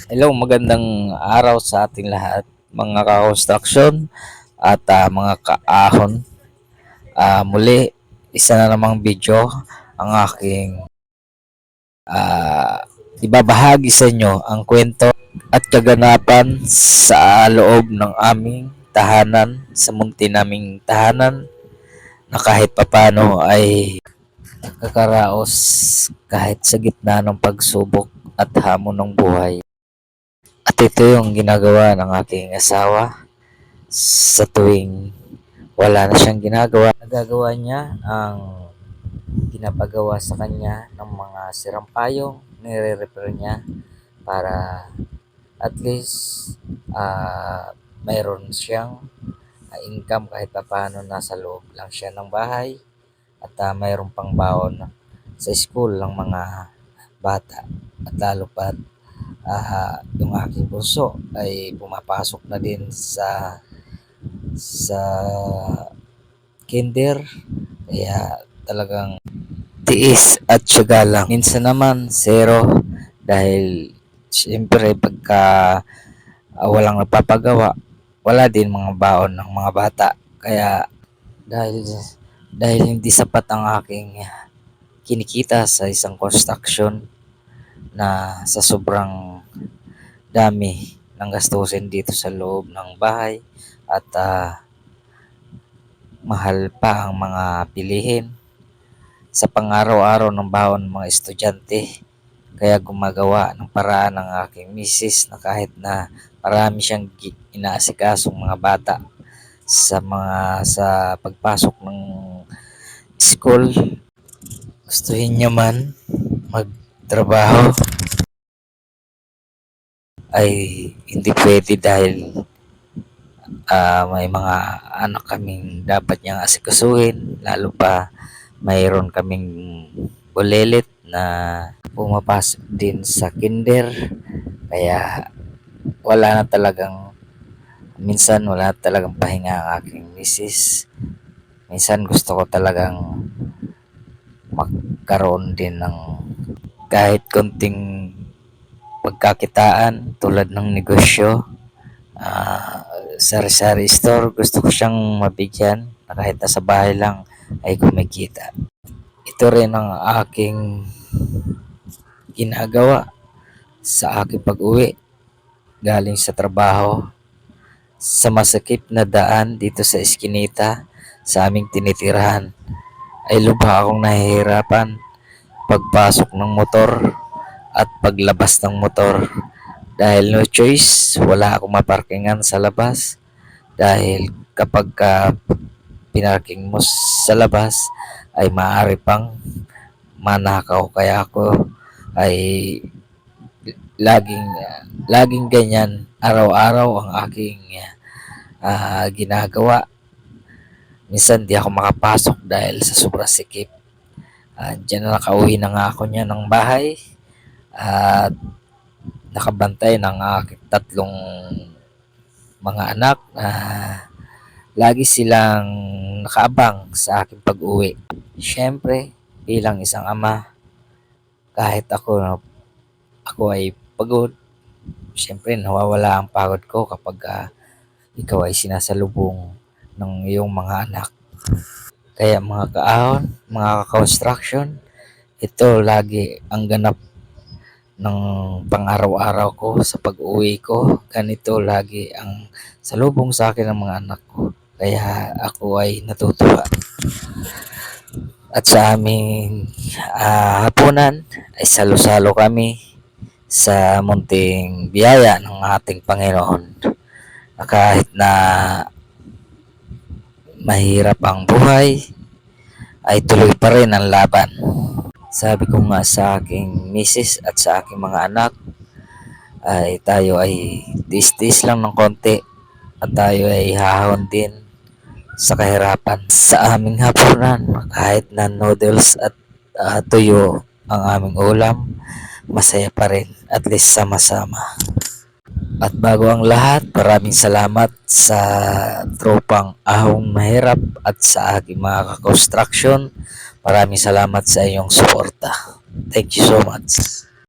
Hello, magandang araw sa ating lahat, mga ka-construction at mga kaahon. Muli, isa na namang video ang aking ibabahagi sa inyo ang kwento at kaganapan sa loob ng aming tahanan, sa munti naming tahanan na kahit papano ay nakakaraos kahit sa gitna ng pagsubok at hamon ng buhay. At ito yung ginagawa ng aking asawa sa tuwing wala na siyang ginagawa. Nagagawa niya ang pinapagawa sa kanya ng mga sirang payong, nire-repair niya para at least mayroon siyang income kahit pa paano nasa loob lang siya ng bahay at mayroon pang baon sa school ng mga bata at lalo pa yung aking bunso ay pumapasok na din sa kinder, kaya talagang tiis at tiyaga lang. Minsan naman zero dahil siyempre pagka walang nagpapagawa, wala din mga baon ng mga bata. Kaya dahil dahil hindi sapat ang aking kinikita sa isang construction na sa sobrang dami ng gastusin dito sa loob ng bahay at mahal pa ang mga bilihin sa pang-araw-araw ng baon ng mga estudyante. Kaya gumagawa ng paraan ng aking misis na kahit na marami siyang inaasikasong mga bata sa pagpasok ng school, gustuhin niya man magtrabaho ay hindi pwede dahil may mga anak kaming dapat niyang asikasuhin, lalo pa mayroon kaming bulelit na pumapasok din sa kinder. Kaya wala na talagang minsan wala na talagang pahinga ang aking misis. Minsan gusto ko talagang magkaroon din ng kahit konting pagkakitaan tulad ng negosyo. Sari-sari store, gusto ko siyang mabigyan na kahit nasa bahay lang ay kumikita. Ito rin ang aking ginagawa sa aking pag-uwi galing sa trabaho sa masakip na daan dito sa Eskinita sa aming tinitirahan. Ay lubha akong nahihirapan pagpasok ng motor at paglabas ng motor dahil no choice, wala akong maparkingan sa labas dahil kapag pinarking mo sa labas ay maaari pang manakaw. Kaya ako ay laging laging ganyan araw-araw ang aking ginagawa. Minsan di ako makapasok dahil sa sobrang sikip. Diyan na nakauwi na nga ako niya ng bahay at nakabantay ng aking tatlong mga anak na lagi silang nakaabang sa aking pag-uwi. Siyempre, bilang isang ama, kahit ako ay pagod, siyempre nawawala ang pagod ko kapag ikaw ay sinasalubong ng iyong mga anak. Kaya mga kaahon, mga ka-construction, ito lagi ang ganap ng pang-araw-araw ko sa pag-uwi ko. Ganito lagi ang salubong sa akin ng mga anak ko. Kaya ako ay natutuwa. At sa aming hapunan ay salo-salo kami sa munting biyaya ng ating Panginoon na kahit na mahirap ang buhay ay tuloy pa rin ang laban. Sabi ko nga sa aking misis at sa aking mga anak ay tayo ay tis-tis lang ng konti at tayo ay hahon din sa kahirapan. Sa aming hapunan, kahit na noodles at tuyo ang aming ulam, masaya pa rin, at least sama-sama. At bago ang lahat, maraming salamat sa tropang Ahong Mahirap at sa aking mga ka-construction. Maraming salamat sa iyong suporta. Thank you so much.